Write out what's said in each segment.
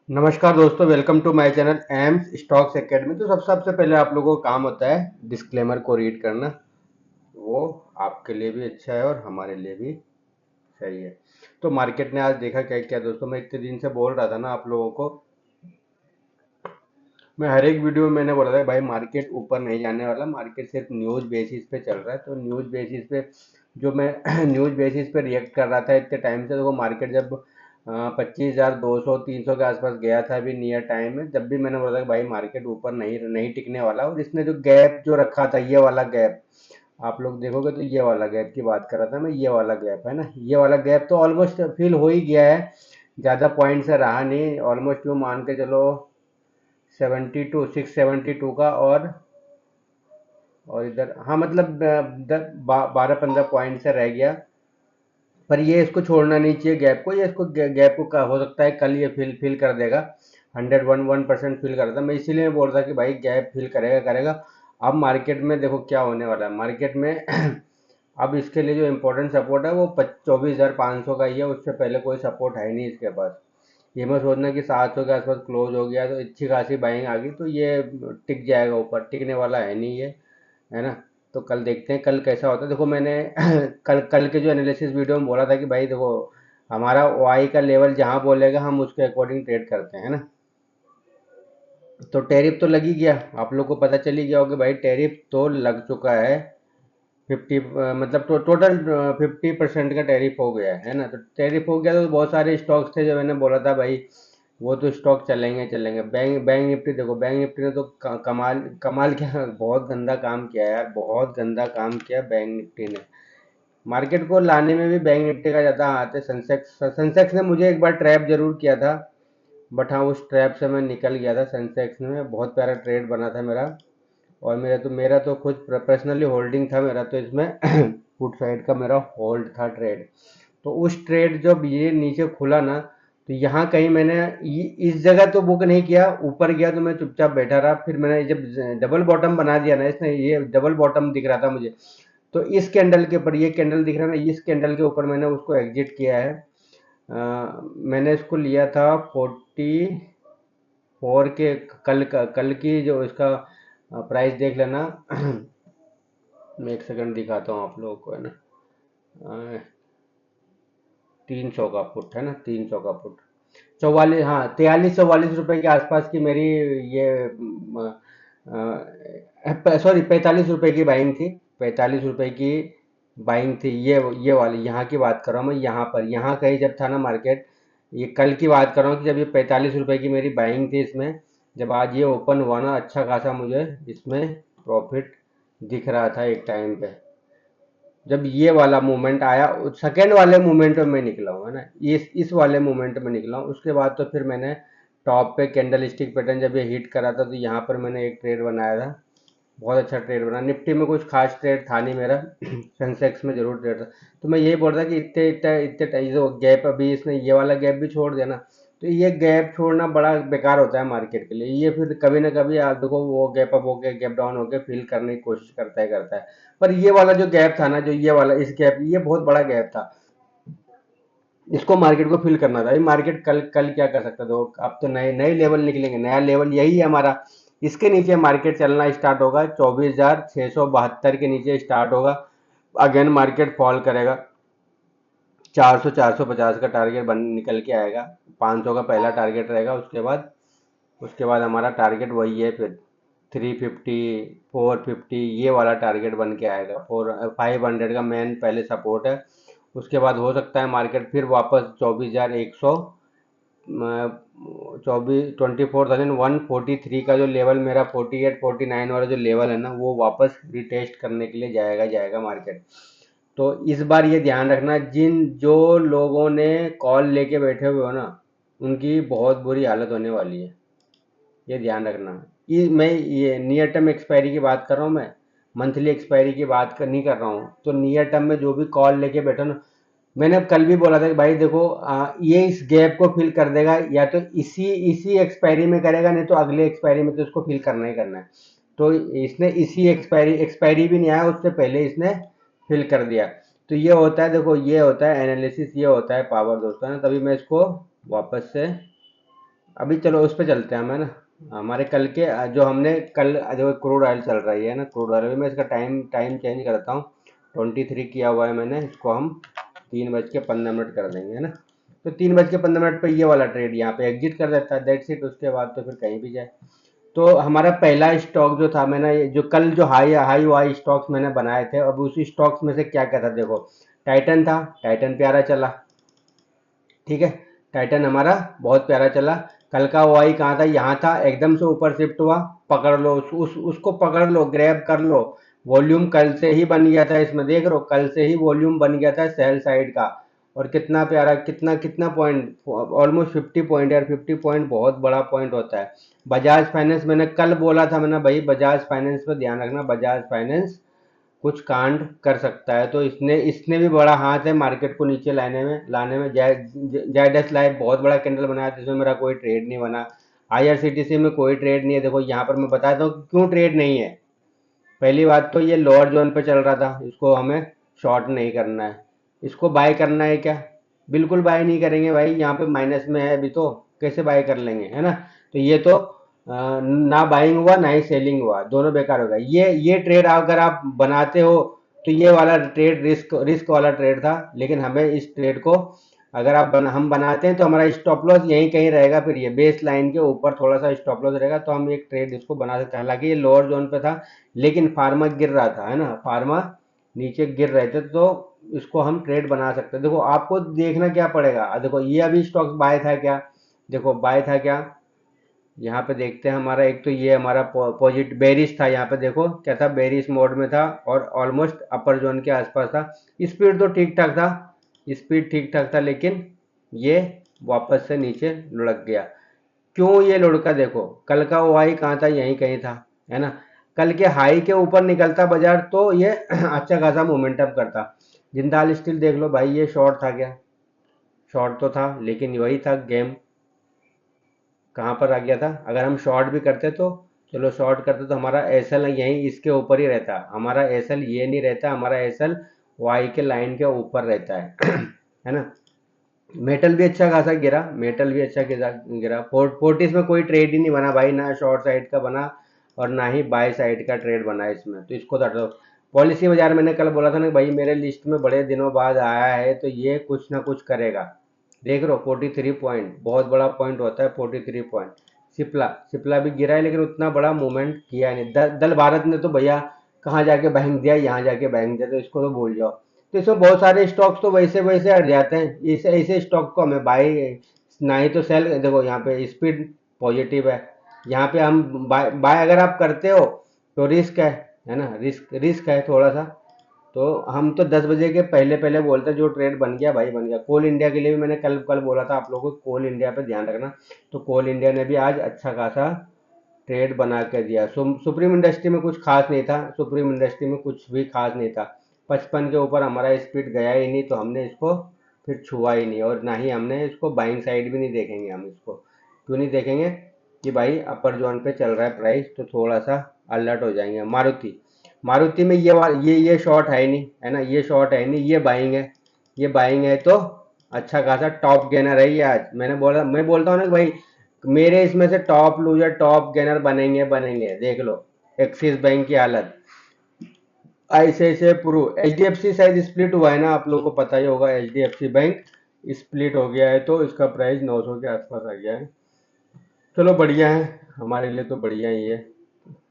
नमस्कार दोस्तों, welcome to my channel aims stocks academy. तो सबसे पहले आप लोगों का काम होता है डिस्क्लेमर को रीड करना। वो आपके लिए भी अच्छा है और हमारे लिए भी सही है। तो मार्केट ने आज देखा क्या क्या दोस्तों, मैं इतने दिन से बोल रहा था ना आप लोगों को। मैं हर एक वीडियो में मैंने बोला था भाई मार्केट ऊपर नहीं जाने वाला, मार्केट सिर्फ न्यूज़ बेसिस पे चल रहा है। तो न्यूज़ बेसिस पे जो मैं न्यूज़ बेसिस पे रिएक्ट कर रहा था इतने टाइम से, तो वो मार्केट जब 25,200 300 के आसपास गया था अभी नियर टाइम में, जब भी मैंने बोला था कि भाई मार्केट ऊपर नहीं नहीं टिकने वाला। और इसने जो गैप जो रखा था, ये वाला गैप आप लोग देखोगे तो ये वाला गैप की बात कर रहा था मैं। ये वाला गैप है ना, ये वाला गैप तो ऑलमोस्ट फिल हो ही गया है। ज़्यादा पॉइंट से रहा नहीं, ऑलमोस्ट यूँ मान के चलो 672 का। और इधर हाँ मतलब 12-15 पॉइंट से रह गया। पर ये इसको छोड़ना नहीं चाहिए गैप को, ये इसको गैप को हो सकता है कल ये फिल फिल कर देगा। 101% फिल कर देता। मैं इसीलिए बोल रहा कि भाई गैप फिल करेगा करेगा। अब मार्केट में देखो क्या होने वाला है मार्केट में। अब इसके लिए जो इम्पोर्टेंट सपोर्ट है वो 24,500 का ही है, उससे पहले कोई सपोर्ट है ही नहीं इसके पास। ये मत सोचना कि 700 के आसपास क्लोज हो गया तो अच्छी खासी बाइंग आ गई तो ये टिक जाएगा ऊपर, टिकने वाला है नहीं ये, है ना। तो कल देखते हैं कल कैसा होता है। देखो मैंने कल कल के जो एनालिसिस वीडियो में बोला था कि भाई देखो हमारा वाई का लेवल जहां बोलेगा हम उसके अकॉर्डिंग ट्रेड करते हैं ना। तो टैरिफ तो लग ही गया, आप लोग को पता चल ही गया होगा भाई टैरिफ तो लग चुका है। 50 मतलब टोटल 50% का टैरिफ हो गया है ना। तो टैरिफ हो गया तो बहुत सारे स्टॉक्स थे जो मैंने बोला था भाई वो तो स्टॉक चलेंगे चलेंगे। बैंक बैंक निफ्टी देखो, बैंक निफ्टी ने तो कमाल कमाल क्या बहुत गंदा काम किया यार, बहुत गंदा काम किया बैंक निफ्टी ने। मार्केट को लाने में भी बैंक निफ्टी का ज़्यादा हाथ है। सेंसेक्स सेंसेक्स ने मुझे एक बार ट्रैप जरूर किया था, बट हाँ उस ट्रैप से मैं निकल गया था। सेंसेक्स में बहुत प्यारा ट्रेड बना था मेरा। और मेरा तो खुद पर्सनली होल्डिंग था मेरा तो इसमें फुट साइड का मेरा होल्ड था ट्रेड। तो उस ट्रेड जब ये नीचे खुला ना, तो यहाँ कहीं मैंने इस जगह तो बुक नहीं किया, ऊपर गया तो मैं चुपचाप बैठा रहा। फिर मैंने जब डबल बॉटम बना दिया ना इसने, ये डबल बॉटम दिख रहा था मुझे, तो इस कैंडल के ऊपर, ये कैंडल दिख रहा है ना, इस कैंडल के ऊपर मैंने उसको एग्जिट किया है। मैंने इसको लिया था 44 के। कल की जो इसका प्राइस देख लेना। मैं एक सेकंड दिखाता हूँ आप लोगों को, है ना। 300 का पुट है ना, 300 का पुट 44, हाँ 43-44 रुपए के आसपास की मेरी ये सॉरी 45 रुपए की बाइंग थी। 45 रुपए की बाइंग थी। ये वाली यहाँ की बात कर रहा हूँ मैं, यहाँ पर यहाँ कहीं जब था ना मार्केट, ये कल की बात कर रहा हूँ कि जब ये 45 रुपए की मेरी बाइंग थी इसमें, जब आज ये ओपन हुआ ना अच्छा खासा मुझे इसमें प्रॉफिट दिख रहा था एक टाइम पे। जब ये वाला मूवमेंट आया, सेकेंड वाले मूवमेंट में मैं निकला हूँ, है ना। इस वाले मूवमेंट में निकला हूँ। उसके बाद तो फिर मैंने टॉप पे कैंडल स्टिक पैटर्न जब ये हिट करा था तो यहाँ पर मैंने एक ट्रेड बनाया था। बहुत अच्छा ट्रेड बना। निफ्टी में कुछ खास ट्रेड था नहीं मेरा। सेंसेक्स में जरूर ट्रेड था। तो मैं यही बोल रहा था कि इतने इतने इतने जो गैप अभी इसने ये वाला गैप भी छोड़ दिया ना, तो ये गैप छोड़ना बड़ा बेकार होता है मार्केट के लिए। ये फिर कभी ना कभी आप देखो वो गैप अप होके गैप डाउन होके फिल करने की कोशिश करता है। पर ये वाला जो गैप था ना, जो ये वाला इस गैप, ये बहुत बड़ा गैप था। इसको मार्केट को फिल करना था। ये मार्केट कल कल क्या कर सकता था, अब तो नए नए लेवल निकलेंगे। नया लेवल यही है हमारा। इसके नीचे मार्केट चलना स्टार्ट होगा, 24,672 के नीचे स्टार्ट होगा। अगेन मार्केट फॉल करेगा, 400 450 का टारगेट बन निकल के आएगा। 500 का पहला टारगेट रहेगा। उसके बाद हमारा टारगेट वही है फिर 350 450, ये वाला टारगेट बन के आएगा। 500 का मेन पहले सपोर्ट है। उसके बाद हो सकता है मार्केट फिर वापस 24,100, 24,143 का जो लेवल मेरा 48 49 वाला जो लेवल है ना, वो वापस रिटेस्ट करने के लिए जाएगा जाएगा मार्केट। तो इस बार ये ध्यान रखना, जिन जो लोगों ने कॉल लेके बैठे हुए हो ना, उनकी बहुत बुरी हालत होने वाली है। ये ध्यान रखना। मैं ये नियर टर्म एक्सपायरी की बात कर रहा हूँ मैं, मंथली एक्सपायरी की नहीं कर रहा हूँ। तो नियर टर्म में जो भी कॉल लेके बैठो ना, मैंने कल भी बोला था कि भाई देखो ये इस गैप को फिल कर देगा, या तो इसी इसी एक्सपायरी में करेगा, नहीं तो अगले एक्सपायरी में तो इसको फिल करना ही करना है। तो इसने इसी एक्सपायरी भी नहीं आया उससे पहले इसने फिल कर दिया। तो ये होता है, देखो ये होता है एनालिसिस, ये होता है पावर दोस्तों, है ना। तभी मैं इसको वापस से अभी चलो उस पे चलते हैं हम, है ना। हमारे कल के जो हमने कल जो क्रूड ऑयल चल रही है ना, क्रूड ऑयल में मैं इसका टाइम टाइम चेंज करता हूँ। 23 किया हुआ है मैंने, इसको हम 3:15 कर देंगे, है ना। तो 3:15 पे ये वाला ट्रेड यहाँ पे एग्जिट कर देता है, दैट्स इट। उसके बाद तो फिर कहीं भी जाए। तो हमारा पहला स्टॉक जो था, मैंने जो कल जो हाई हाई वाई स्टॉक्स मैंने बनाए थे, अब उसी स्टॉक्स में से क्या क्या था देखो। टाइटन था, टाइटन प्यारा चला, ठीक है। टाइटन हमारा बहुत प्यारा चला। कल का वाई कहाँ था, यहाँ था, एकदम से ऊपर शिफ्ट हुआ। पकड़ लो उसको पकड़ लो, ग्रैब कर लो। वॉल्यूम कल से ही बन गया था इसमें, देख लो, कल से ही वॉल्यूम बन गया था सेल साइड का। और कितना प्यारा, कितना कितना पॉइंट, ऑलमोस्ट 50 पॉइंट यार। 50 पॉइंट बहुत बड़ा पॉइंट होता है। बजाज फाइनेंस, मैंने कल बोला था, मैंने भाई बजाज फाइनेंस पे ध्यान रखना, बजाज फाइनेंस कुछ कांड कर सकता है। तो इसने इसने भी बड़ा हाथ है मार्केट को नीचे लाने में। जायडस लाइफ बहुत बड़ा कैंडल बनाया था, जिसमें मेरा कोई ट्रेड नहीं बना। आईआरसीटीसी में कोई ट्रेड नहीं है। देखो यहाँ पर मैं बताता हूँ क्यों ट्रेड नहीं है। पहली बात तो ये लोअर जोन पे चल रहा था, इसको हमें शॉर्ट नहीं करना है। इसको बाय करना है क्या? बिल्कुल बाय नहीं करेंगे भाई, यहाँ पे माइनस में है अभी, तो कैसे बाय कर लेंगे, है ना। तो ये तो ना बाइंग हुआ ना ही सेलिंग हुआ, दोनों बेकार हो गया। ये ट्रेड अगर आप बनाते हो तो ये वाला ट्रेड रिस्क रिस्क वाला ट्रेड था। लेकिन हमें इस ट्रेड को अगर हम बनाते हैं तो हमारा स्टॉप लॉस यहीं कहीं रहेगा। फिर ये बेस लाइन के ऊपर थोड़ा सा स्टॉप लॉस रहेगा, तो हम एक ट्रेड इसको बना सकते हैं। हालांकि ये लोअर जोन पे था, लेकिन फार्मा गिर रहा था, है ना, फार्मा नीचे गिर रहे थे, तो इसको हम ट्रेड बना सकते हैं। देखो आपको देखना क्या पड़ेगा, देखो ये अभी स्टॉक बाय था क्या, देखो बाय था क्या। यहाँ पे देखते हैं, हमारा एक तो ये हमारा पॉजिटिव बेरिश था, यहाँ पे देखो क्या था, बेरिश मोड में था और ऑलमोस्ट अपर जोन के आसपास था। स्पीड तो ठीक ठाक था, स्पीड ठीक ठाक था, लेकिन ये वापस से नीचे लुढ़क गया। क्यों ये लुढ़का, देखो कल का वाई कहाँ था, यहीं कहीं था, है ना। कल के हाई के ऊपर निकलता बाजार तो ये अच्छा खासा मोमेंटम करता। जिंदाल स्टील देख लो भाई, ये शॉर्ट था क्या? शॉर्ट तो था, लेकिन वही था गेम, कहाँ पर आ गया था। अगर हम शॉर्ट भी करते तो चलो, शॉर्ट करते तो हमारा एसएल यहीं इसके ऊपर ही रहता। हमारा एसएल ये नहीं रहता, हमारा एसएल वाई के लाइन के ऊपर रहता है है ना। मेटल भी अच्छा खासा गिरा, मेटल भी अच्छा गिरा। फोर्टिस में कोई ट्रेड ही नहीं बना भाई, ना शॉर्ट साइड का बना और ना ही बाय साइड का ट्रेड बना इसमें, तो इसको हटा दो। पॉलिसी बाजार मैंने कल बोला था ना भाई, मेरे लिस्ट में बड़े दिनों बाद आया है, तो ये कुछ ना कुछ करेगा। देख लो 43 पॉइंट, बहुत बड़ा पॉइंट होता है 43 पॉइंट। सिप्ला सिप्ला भी गिरा है, लेकिन उतना बड़ा मूवमेंट किया नहीं। दल भारत ने तो भैया कहाँ जाके बैंक दिया, यहाँ जाके बैंक दिया, तो इसको तो भूल जाओ। तो इसमें बहुत सारे स्टॉक्स तो वैसे वैसे हट जाते हैं। इस ऐसे स्टॉक को हमें बाई ना ही तो सेल, देखो यहाँ पे स्पीड पॉजिटिव है। यहाँ पे हम बाय बाय अगर आप करते हो तो रिस्क है ना, रिस्क रिस्क है थोड़ा सा। तो हम तो 10 बजे के पहले पहले बोलते हैं, जो ट्रेड बन गया भाई बन गया। कोल इंडिया के लिए भी मैंने कल कल बोला था आप लोगों को, कोल इंडिया पे ध्यान रखना। तो कोल इंडिया ने भी आज अच्छा खासा ट्रेड बना के दिया। सुप्रीम इंडस्ट्री में कुछ खास नहीं था, सुप्रीम इंडस्ट्री में कुछ भी खास नहीं था। 55 के ऊपर हमारा स्पीड गया ही नहीं, तो हमने इसको फिर छुआ ही नहीं, और ना ही हमने इसको बाइंग साइड भी नहीं देखेंगे। हम इसको क्यों नहीं देखेंगे कि भाई अपर जोन पे चल रहा है प्राइस, तो थोड़ा सा अलर्ट हो जाएंगे। मारुति, मारुति में ये शॉर्ट है ही नहीं, है ना, ये शॉर्ट है ही नहीं, ये बाइंग है। ये बाइंग है तो अच्छा खासा टॉप गेनर है ये आज। मैं बोलता हूँ ना कि भाई मेरे इसमें से टॉप लूजर टॉप गेनर बनेंगे बनेंगे, देख लो। एक्सिस बैंक की हालत, ऐसे प्रू, एच डी एफ सी शायद स्प्लिट हुआ है ना, आप लोगों को पता ही होगा। H D F C bank split हो गया है, तो इसका प्राइस 900 के आसपास आ गया है। चलो बढ़िया है, हमारे लिए तो बढ़िया ही है।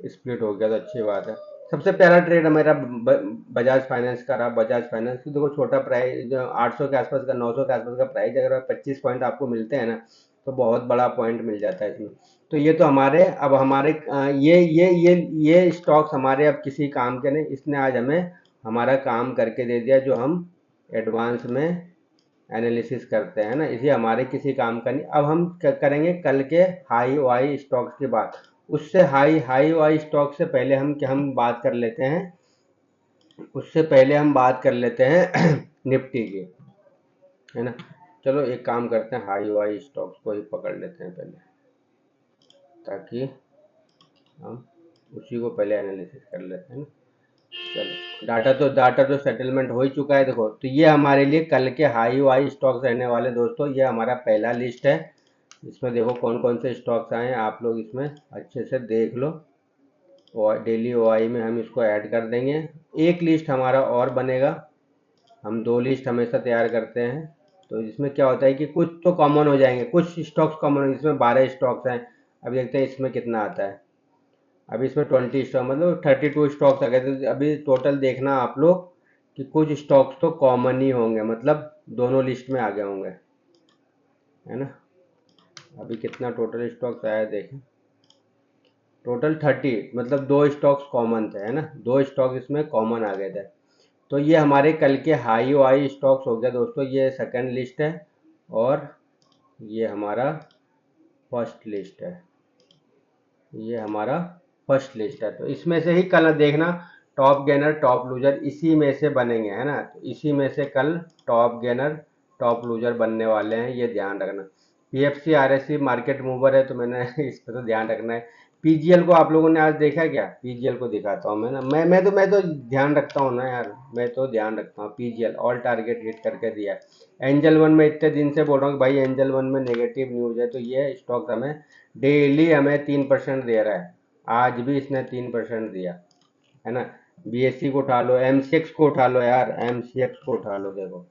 स्प्लिट हो गया तो अच्छी बात है। सबसे प्यारा ट्रेड हमारा बजाज फाइनेंस का रहा। बजाज फाइनेंस की देखो छोटा प्राइस, जो 800 के आसपास का, 900 के आसपास का प्राइस, अगर 25 पॉइंट आपको मिलते हैं ना, तो बहुत बड़ा पॉइंट मिल जाता है इसमें। तो ये तो हमारे अब हमारे ये स्टॉक्स हमारे अब किसी काम के नहीं। इसने आज हमें हमारा काम करके दे दिया, जो हम एडवांस में एनालिसिस करते हैं ना, इसी हमारे किसी काम का नहीं। अब हम करेंगे कल के हाई वाई स्टॉक्स की बात। उससे हाई हाई वाई स्टॉक से पहले हम बात कर लेते हैं, उससे पहले हम बात कर लेते हैं निफ्टी की, है ना। चलो एक काम करते हैं, हाई वाई स्टॉक्स को ही पकड़ लेते हैं पहले, ताकि हम उसी को पहले एनालिसिस कर लेते हैं ना। चलो डाटा तो सेटलमेंट हो ही चुका है। देखो तो ये हमारे लिए कल के हाई वाई स्टॉक्स रहने वाले दोस्तों, ये हमारा पहला लिस्ट है। इसमें देखो कौन कौन से स्टॉक्स आए हैं, आप लोग इसमें अच्छे से देख लो। और डेली ओआई में हम इसको ऐड कर देंगे। एक लिस्ट हमारा और बनेगा, हम दो लिस्ट हमेशा तैयार करते हैं। तो इसमें क्या होता है कि कुछ तो कॉमन हो जाएंगे, कुछ स्टॉक्स कॉमन हो, इसमें 12 स्टॉक्स हैं। अभी देखते हैं इसमें कितना आता है। अभी इसमें 20 स्टॉक मतलब 32 स्टॉक्स आ गए। तो अभी टोटल देखना आप लोग कि कुछ स्टॉक्स तो कॉमन ही होंगे, मतलब दोनों लिस्ट में आ गए होंगे, है ना। अभी कितना टोटल स्टॉक्स आया देखें। टोटल 30, मतलब दो स्टॉक्स कॉमन थे, है ना, दो स्टॉक इसमें कॉमन आ गए थे। तो ये हमारे कल के हाई वाई स्टॉक्स हो गया दोस्तों, ये सेकंड लिस्ट है। और ये हमारा फर्स्ट लिस्ट है, ये हमारा फर्स्ट लिस्ट है। तो इसमें से ही कल देखना टॉप गेनर टॉप लूजर इसी में से बनेंगे, है ना। तो इसी में से कल टॉप गेनर टॉप लूजर बनने वाले हैं, ये ध्यान रखना। पीएफसी आरएससी मार्केट मूवर है, तो मैंने इस पर तो ध्यान रखना है। पीजीएल को आप लोगों ने आज देखा क्या? पीजीएल को दिखाता हूँ मैं ना, मैं तो ध्यान रखता हूँ ना यार, मैं तो ध्यान रखता हूँ। पीजीएल ऑल टारगेट हिट करके दिया है। एंजल वन में इतने दिन से बोल रहा हूँ कि भाई एंजल वन में नेगेटिव न्यूज है, तो ये स्टॉक हमें डेली हमें 3% दे रहा है। आज भी इसने 3% दिया, है ना। बीएससी को उठा लो, एमसीएक्स को उठा लो यार, एमसीएक्स को उठा लो, देखो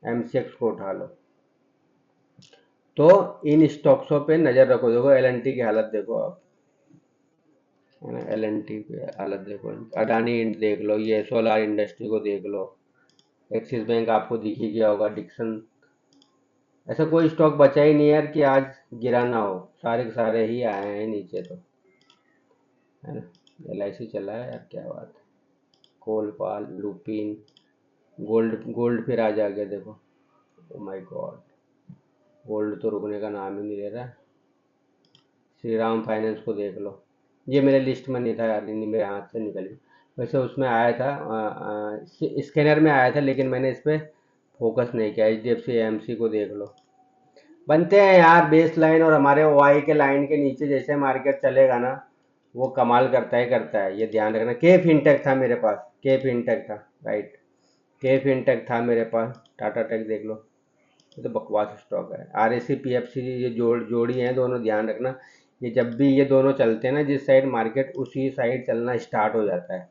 एमसीएक्स को उठा लो। तो इन स्टॉक्सों पे नजर रखो। देखो एलएनटी की हालत देखो आप, है ना, एलएनटी की हालत देखो। अडानी देख लो, ये सोलार इंडस्ट्री को देख लो। एक्सिस बैंक आपको दिख ही गया होगा, डिक्सन। ऐसा कोई स्टॉक बचा ही नहीं यार कि आज गिरा ना हो, सारे के सारे ही आए हैं नीचे, तो है ना। एलआईसी चला है यार, क्या बात है। कोलपाल, लुपिन, गोल्ड, गोल्ड फिर आज आ गया देखो। ओ माय गॉड, गोल्ड तो रुकने का नाम ही नहीं ले रहा। श्री राम फाइनेंस को देख लो, ये मेरे लिस्ट में नहीं था यार, नहीं मेरे हाथ से निकल गया। वैसे उसमें आया था, स्कैनर में आया था, लेकिन मैंने इस पर फोकस नहीं किया। H D F C M C को देख लो। बनते हैं यार बेस लाइन और हमारे ओआई के लाइन के नीचे जैसे मार्केट चलेगा ना, वो कमाल करता ही करता है, ये ध्यान रखना। के फिनटेक था मेरे पास, के फिनटेक था, राइट, के फिनटेक था मेरे पास। टाटा टेक देख लो, ये तो बकवास स्टॉक है। R S C P F C ये जोड़ी हैं दोनों, ध्यान रखना। ये जब भी ये दोनों चलते हैं ना जिस साइड, मार्केट उसी साइड चलना स्टार्ट हो जाता है।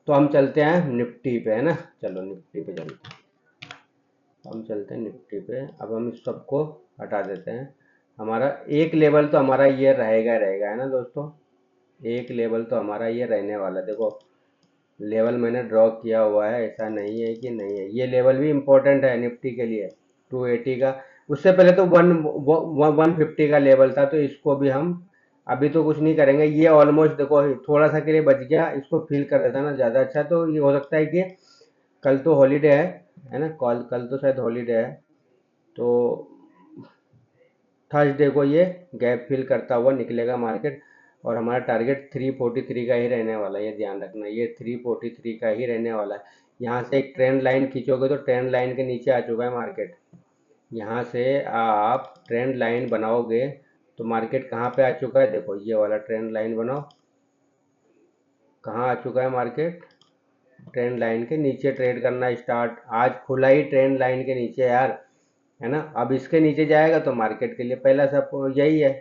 तो हम चलते हैं निफ्टी पे, है ना। चलो निफ्टी पे चलते हैं, हम चलते हैं निफ्टी पे। अब हम इस सबको हटा देते हैं। हमारा एक लेवल तो हमारा ये रहेगा रहेगा, है ना दोस्तों। एक लेवल तो हमारा ये रहने वाला है। देखो लेवल मैंने ड्रॉ किया हुआ है, ऐसा नहीं है कि नहीं है। ये लेवल भी इम्पोर्टेंट है निफ्टी के लिए, 280 का। उससे पहले तो 150 का लेवल था, तो इसको भी हम अभी तो कुछ नहीं करेंगे। ये ऑलमोस्ट देखो थोड़ा सा के लिए बच गया, इसको फील कर देता ना ज़्यादा अच्छा। तो ये हो सकता है कि कल तो हॉलीडे है ना, कल कल तो शायद हॉलीडे है। तो थर्सडे को ये गैप फिल करता हुआ निकलेगा मार्केट। और हमारा टारगेट 343 का ही रहने वाला है, ये ध्यान रखना, ये 343 का ही रहने वाला है। यहाँ से एक ट्रेंड लाइन खींचोगे तो ट्रेंड लाइन के नीचे आ चुका है मार्केट। यहाँ से आप ट्रेंड लाइन बनाओगे तो मार्केट कहाँ पे आ चुका है, देखो ये वाला ट्रेंड लाइन बनाओ। कहाँ आ चुका है मार्केट? ट्रेंड लाइन के नीचे ट्रेड करना स्टार्ट। आज खुला ही ट्रेंड लाइन के नीचे यार, है ना। अब इसके नीचे जाएगा तो मार्केट के लिए पहला सब यही है,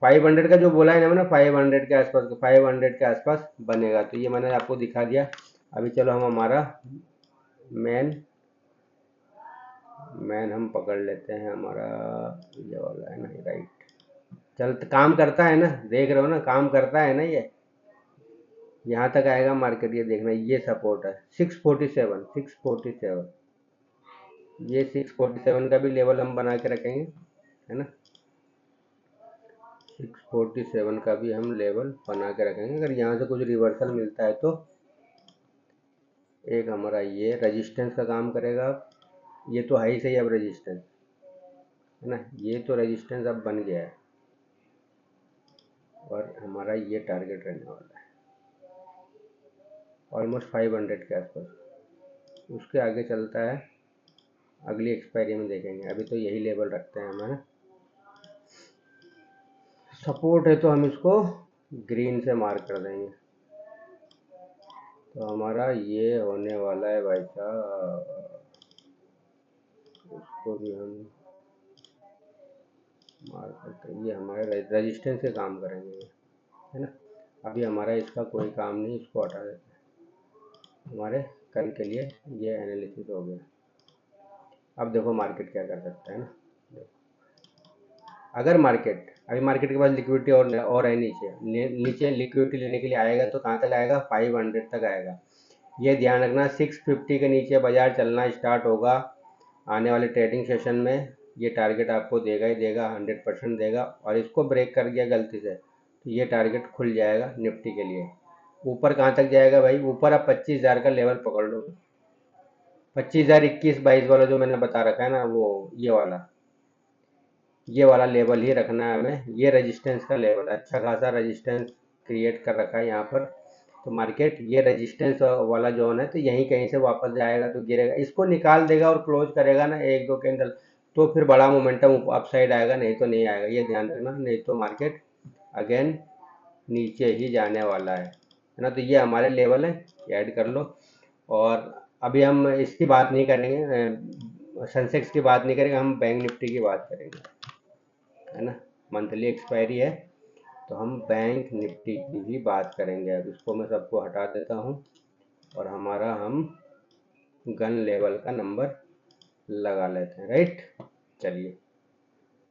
500 का जो बोला है ना मैंने, 500 के आसपास, 500 के आसपास बनेगा। तो ये मैंने आपको दिखा दिया। अभी चलो हम हमारा मैन मैन हम पकड़ लेते हैं, हमारा ये वाला है ना, राइट। चल काम करता है ना, देख रहे हो ना, काम करता है ना ये। यहाँ तक आएगा मार्केट, ये देखना, ये सपोर्ट है 647, 647। ये 647 का भी लेवल हम बना के रखेंगे, है ना। 647 का भी हम लेवल बना के रखेंगे। अगर यहाँ से कुछ रिवर्सल मिलता है तो एक हमारा ये रेजिस्टेंस का काम करेगा। ये तो हाई से ही अब रेजिस्टेंस, है ना, ये तो रेजिस्टेंस अब बन गया है। और हमारा ये टारगेट रहने वाला है ऑलमोस्ट 500 के आसपास। उसके आगे चलता है अगली एक्सपायरी में देखेंगे। अभी तो यही लेवल रखते हैं हम, है ना। सपोर्ट है तो हम इसको ग्रीन से मार्क कर देंगे। तो हमारा ये होने वाला है भाई साहब, इसको भी हम मार्केट ये हमारे रजिस्टेंस के काम करेंगे ये, है ना। अभी हमारा इसका कोई काम नहीं, इसको हटा देते हैं। हमारे कल के लिए ये एनालिसिस हो गया। अब देखो मार्केट क्या कर सकता है ना। अगर मार्केट अभी मार्केट के पास लिक्विडिटी और है नीचे नीचे लिक्विडिटी लेने के लिए आएगा तो कहाँ तक आएगा, 500 तक आएगा। ये ध्यान रखना 650 के नीचे बाजार चलना स्टार्ट होगा आने वाले ट्रेडिंग सेशन में। ये टारगेट आपको देगा ही देगा, 100% देगा। और इसको ब्रेक कर गया गलती से तो ये टारगेट खुल जाएगा निफ्टी के लिए। ऊपर कहाँ तक जाएगा भाई, ऊपर आप 25,000 का लेवल पकड़ लो। 25,000 21-22 वाला जो मैंने बता रखा है ना, वो ये वाला लेवल ही रखना है हमें। ये रेजिस्टेंस का लेवल, अच्छा खासा रेजिस्टेंस क्रिएट कर रखा है यहाँ पर। तो मार्केट ये रेजिस्टेंस वाला जोन है, तो यहीं कहीं से वापस जाएगा तो गिरेगा, इसको निकाल देगा और क्लोज करेगा ना एक दो कैंडल, तो फिर बड़ा मोमेंटम अप साइड आएगा, नहीं तो नहीं आएगा। ये ध्यान रखना, नहीं तो मार्केट अगेन नीचे ही जाने वाला है ना। तो ये हमारे लेवल है, ऐड कर लो। और अभी हम इसकी बात नहीं करेंगे, सेंसेक्स की बात नहीं करेंगे, हम बैंक निफ्टी की बात करेंगे, है ना। मंथली एक्सपायरी है तो हम बैंक निफ्टी की ही बात करेंगे। अब इसको मैं सबको हटा देता हूँ और हमारा हम गन लेवल का नंबर लगा लेते हैं, राइट। चलिए,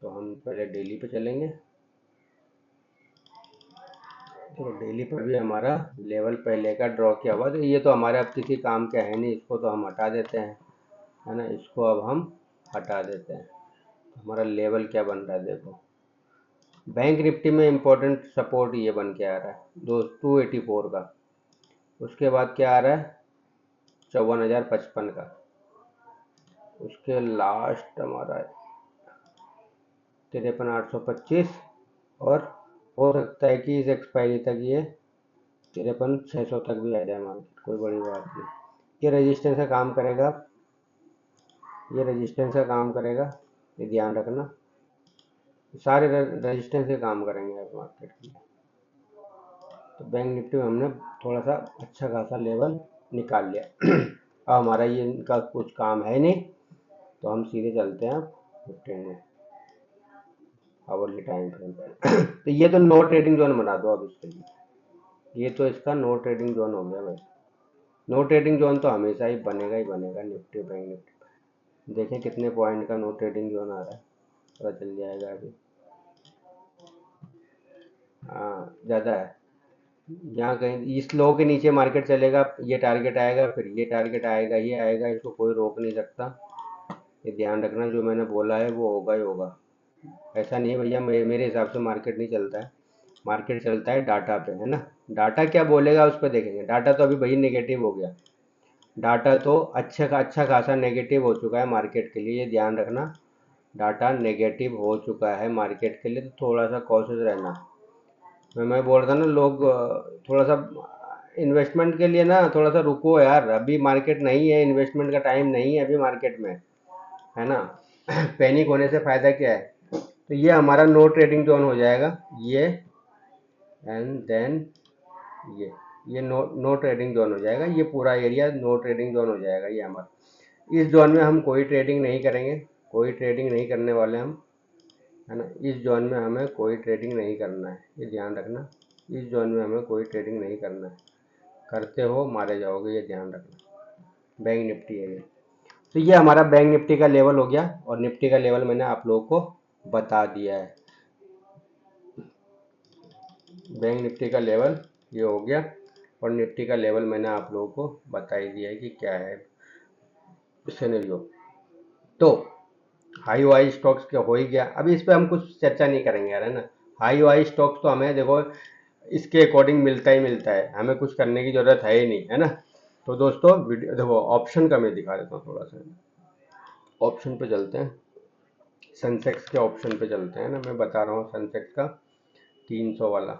तो हम पहले डेली पे चलेंगे। तो डेली पर भी हमारा लेवल पहले का ड्रॉ किया हुआ, तो ये तो हमारे अब किसी काम का है नहीं, इसको तो हम हटा देते हैं, है ना। इसको अब हम हटा देते हैं। हमारा लेवल क्या बन रहा है देखो, बैंक निफ्टी में इम्पोर्टेंट सपोर्ट ये बन के आ रहा है 284 का। उसके बाद क्या आ रहा है, 54,055 का। उसके लास्ट हमारा 53,825। और हो सकता है कि इस एक्सपायरी तक ये 53,600 तक भी आ जाए मार्केट, कोई बड़ी बात नहीं। ये रेजिस्टेंस का काम करेगा, ये रेजिस्टेंस का काम करेगा, ये ध्यान रखना। सारे रेजिस्टेंस के काम करेंगे अब मार्केट की। तो बैंक निफ्टी में हमने थोड़ा सा अच्छा खासा लेवल निकाल लिया। अब हमारा ये इनका कुछ काम है नहीं, तो हम सीधे चलते हैं 15 में आवरली टाइम फ्रेम पर। तो ये तो नो ट्रेडिंग जोन बना दो अब इसके लिए। ये तो इसका नो ट्रेडिंग जोन हो गया भाई। नो ट्रेडिंग जोन तो हमेशा ही बनेगा निफ्टी बैंक निफ्टी। देखें कितने पॉइंट का नो ट्रेडिंग जोन आ रहा है, पता चल जाएगा अभी। हाँ, ज़्यादा है। यहाँ कहीं इस लो के नीचे मार्केट चलेगा, ये टारगेट आएगा, फिर ये टारगेट आएगा, ये आएगा, इसको कोई रोक नहीं सकता। ये ध्यान रखना, जो मैंने बोला है वो होगा ही होगा। ऐसा नहीं है भैया, मेरे हिसाब से मार्केट नहीं चलता है। मार्केट चलता है डाटा पे, है ना। डाटा क्या बोलेगा उस पर देखेंगे। डाटा तो अभी भाई नेगेटिव हो गया, डाटा तो अच्छा खासा नेगेटिव हो चुका है मार्केट के लिए, ये ध्यान रखना। डाटा नेगेटिव हो चुका है मार्केट के लिए, तो थोड़ा सा कॉशियस रहना। मैं बोल रहा था ना, लोग थोड़ा सा इन्वेस्टमेंट के लिए ना थोड़ा सा रुको यार, अभी मार्केट नहीं है, इन्वेस्टमेंट का टाइम नहीं है अभी मार्केट में, है ना। पैनिक होने से फायदा क्या है। तो ये हमारा नो ट्रेडिंग जोन हो जाएगा ये, एंड देन ये नो ट्रेडिंग जोन हो जाएगा। ये पूरा एरिया नो ट्रेडिंग जोन हो जाएगा ये हमारा। इस जोन में हम कोई ट्रेडिंग नहीं करेंगे, कोई ट्रेडिंग नहीं करने वाले हम, है ना। इस जोन में हमें कोई ट्रेडिंग नहीं करना है, ये ध्यान रखना। इस जोन में हमें कोई ट्रेडिंग नहीं करना है, करते हो मारे जाओगे, ये ध्यान रखना। बैंक निफ्टी है ये। तो ये हमारा बैंक निफ्टी का लेवल हो गया, और निफ्टी का लेवल मैंने आप लोगों को बता दिया है। बैंक निफ्टी का लेवल ये हो गया, और निफ्टी का लेवल मैंने आप लोगों को बता ही दिया है कि क्या है सिनेरियो। तो हाई वाई स्टॉक्स क्या हो ही गया, अभी इस पे हम कुछ चर्चा नहीं करेंगे यार, है ना। हाई वाई स्टॉक्स तो हमें देखो इसके अकॉर्डिंग मिलता ही मिलता है, हमें कुछ करने की ज़रूरत है ही नहीं, है ना। तो दोस्तों वीडियो देखो, ऑप्शन का मैं दिखा देता हूँ थोड़ा सा। ऑप्शन पे चलते हैं, सेंसेक्स के ऑप्शन पे चलते हैं ना। मैं बता रहा हूँ सेंसेक्स का 300 वाला,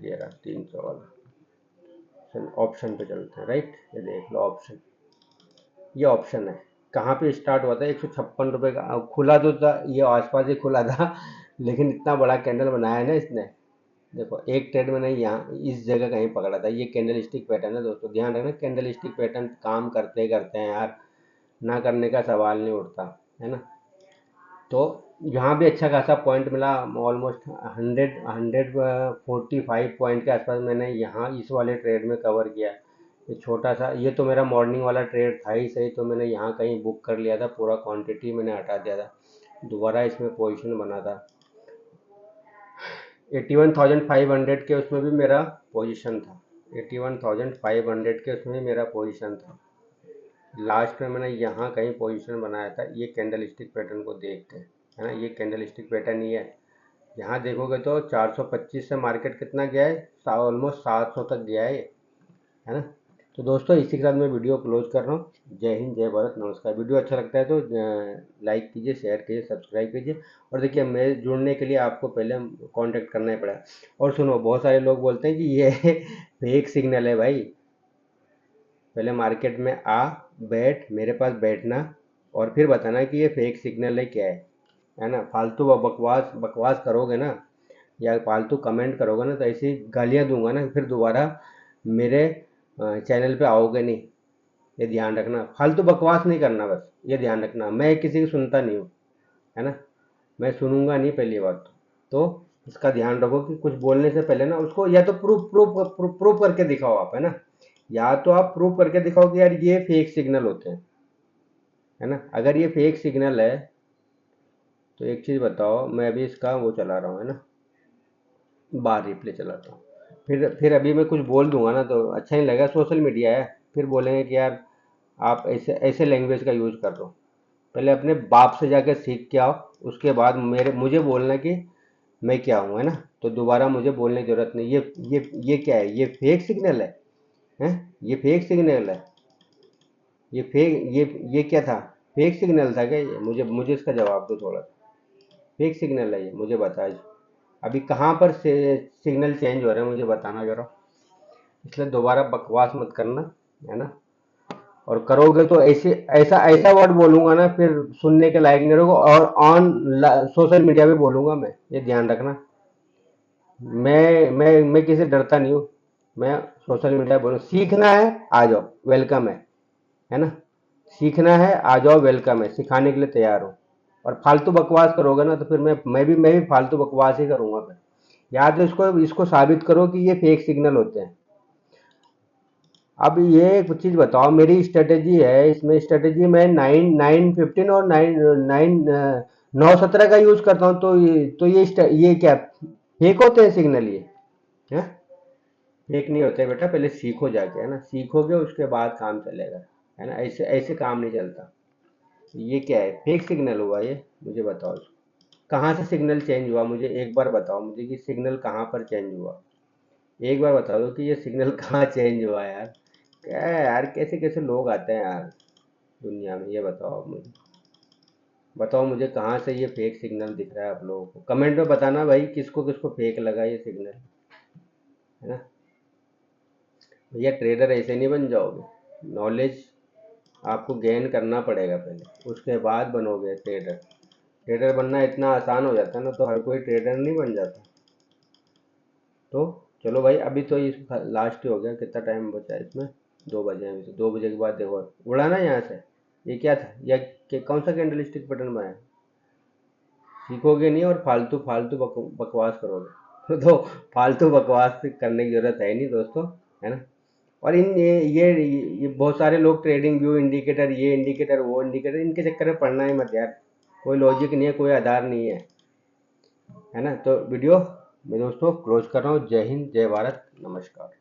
ये रहा 300 वाला। ऑप्शन पे चलते हैं, राइट। ये देख लो ऑप्शन, ये ऑप्शन है। कहाँ पे स्टार्ट हुआ था, 156 रुपये का खुला तो था, ये आसपास ही खुला था। लेकिन इतना बड़ा कैंडल बनाया है ना इसने, देखो एक ट्रेड में नहीं, यहाँ इस जगह कहीं पकड़ा था। ये कैंडल स्टिक पैटर्न है दोस्तों, ध्यान रखना। कैंडल स्टिक पैटर्न काम करते करते हैं यार, ना करने का सवाल नहीं उठता, है ना। तो यहाँ भी अच्छा खासा पॉइंट मिला, ऑलमोस्ट 145 पॉइंट के आसपास मैंने यहाँ इस वाले ट्रेड में कवर किया। ये छोटा सा, ये तो मेरा मॉर्निंग वाला ट्रेड था ही सही, तो मैंने यहाँ कहीं बुक कर लिया था, पूरा क्वांटिटी मैंने हटा दिया था, दोबारा इसमें पोजीशन बना था। 81,500 के उसमें भी मेरा पोजीशन था, 81,500 के उसमें भी मेरा पोजीशन था। लास्ट में मैंने यहाँ कहीं पोजीशन बनाया था, ये कैंडल स्टिक पैटर्न को देख के, है ना, ये कैंडल स्टिक पैटर्न ही है। यहाँ देखोगे तो 425 से मार्केट कितना गया है, ऑलमोस्ट 700 तक गया है ना। तो दोस्तों इसी के साथ मैं वीडियो क्लोज कर रहा हूँ। जय हिंद, जय भारत, नमस्कार। वीडियो अच्छा लगता है तो लाइक कीजिए, शेयर कीजिए, सब्सक्राइब कीजिए। और देखिए, मेरे जुड़ने के लिए आपको पहले कांटेक्ट करना ही पड़ा। और सुनो, बहुत सारे लोग बोलते हैं कि ये फेक सिग्नल है भाई। पहले मार्केट में आ, बैठ, मेरे पास बैठना, और फिर बताना कि ये फेक सिग्नल है क्या है ना। फालतू बकवास बकवास करोगे ना, या फालतू कमेंट करोगे ना, तो ऐसी गालियाँ दूंगा ना, फिर दोबारा मेरे चैनल पे आओगे नहीं। ये ध्यान रखना, फालतू बकवास नहीं करना, बस ये ध्यान रखना। मैं किसी की सुनता नहीं हूँ, है ना, मैं सुनूंगा नहीं, पहली बात तो इसका ध्यान रखो कि कुछ बोलने से पहले ना उसको या तो प्रूफ करके दिखाओ आप, है ना, या तो आप प्रूफ करके दिखाओ कि यार ये फेक सिग्नल होते हैं, है ना। अगर ये फेक सिग्नल है तो एक चीज़ बताओ, मैं अभी इसका वो चला रहा हूँ, है ना, बार रिप्ले चलाता हूँ, फिर अभी मैं कुछ बोल दूंगा ना तो अच्छा नहीं लगेगा, सोशल मीडिया है, फिर बोलेंगे कि यार आप ऐसे ऐसे लैंग्वेज का यूज़ कर रहे हो। पहले अपने बाप से जाके सीख के आओ, उसके बाद मुझे बोलना कि मैं क्या हूँ, है ना। तो दोबारा मुझे बोलने की जरूरत नहीं। ये क्या है, ये फेक सिग्नल है, ये फेक सिग्नल है, ये क्या था, फेक सिग्नल था क्या ये? मुझे इसका जवाब दो थोड़ा सा। फेक सिग्नल है ये, मुझे बता। अभी कहाँ पर से सिग्नल चेंज हो रहे हैं मुझे बताना जरा। इसलिए दोबारा बकवास मत करना, है ना। और करोगे तो ऐसे ऐसा ऐसा वर्ड बोलूंगा ना, फिर सुनने के लायक नहीं रहोगे, और ऑन सोशल मीडिया पे बोलूंगा मैं, ये ध्यान रखना। मैं किसी से डरता नहीं हूँ। मैं सोशल मीडिया पे बोलूँ, सीखना है आ जाओ, वेलकम है ना। सीखना है आ जाओ, वेलकम है, सिखाने के लिए तैयार हूँ। और फालतू बकवास करोगे ना तो फिर मैं भी फालतू बकवास ही करूंगा फिर। या तो इसको इसको साबित करो कि ये फेक सिग्नल होते हैं। अब ये एक चीज बताओ, मेरी स्ट्रेटेजी है, इसमें स्ट्रेटेजी में 9 9 15 और 9 17 का यूज करता हूँ। तो ये क्या फेक होते हैं सिग्नल ये, है? फेक नहीं होते बेटा, पहले सीखो जाके, है ना, सीखोगे उसके बाद काम चलेगा, है ना। ऐसे ऐसे काम नहीं चलता। ये क्या है, फेक सिग्नल हुआ ये, मुझे बताओ। कहाँ से सिग्नल चेंज हुआ, मुझे एक बार बताओ मुझे कि सिग्नल कहाँ पर चेंज हुआ। एक बार बता दो कि ये सिग्नल कहाँ चेंज हुआ यार। क्या है यार, कैसे कैसे लोग आते हैं यार दुनिया में, ये बताओ मुझे। बताओ मुझे कहाँ से ये फेक सिग्नल दिख रहा है आप लोगों को, कमेंट में बताना भाई, किसको किसको फेक लगा ये सिग्नल, है ना। भैया ट्रेडर ऐसे नहीं बन जाओगे, नॉलेज आपको गेन करना पड़ेगा पहले, उसके बाद बनोगे ट्रेडर। ट्रेडर बनना इतना आसान हो जाता है ना, तो हर कोई ट्रेडर नहीं बन जाता। तो चलो भाई, अभी तो इस लास्ट ही हो गया, कितना टाइम बचा है इसमें, 2 बजे हैं। अभी तो 2 बजे के बाद देखो उड़ा ना यहाँ से। ये क्या था, या कौन सा कैंडल स्टिक बटन बनाया। सीखोगे नहीं और फालतू फालतू बकवास करोगे तो फालतू बकवास करने की जरूरत है नहीं दोस्तों, है ना। और इन ये बहुत सारे लोग ट्रेडिंग व्यू इंडिकेटर, ये इंडिकेटर वो इंडिकेटर, इनके चक्कर में पड़ना ही मत यार। कोई लॉजिक नहीं है, कोई आधार नहीं है ना। तो वीडियो मैं दोस्तों क्लोज कर रहा हूँ। जय हिंद, जय भारत, नमस्कार।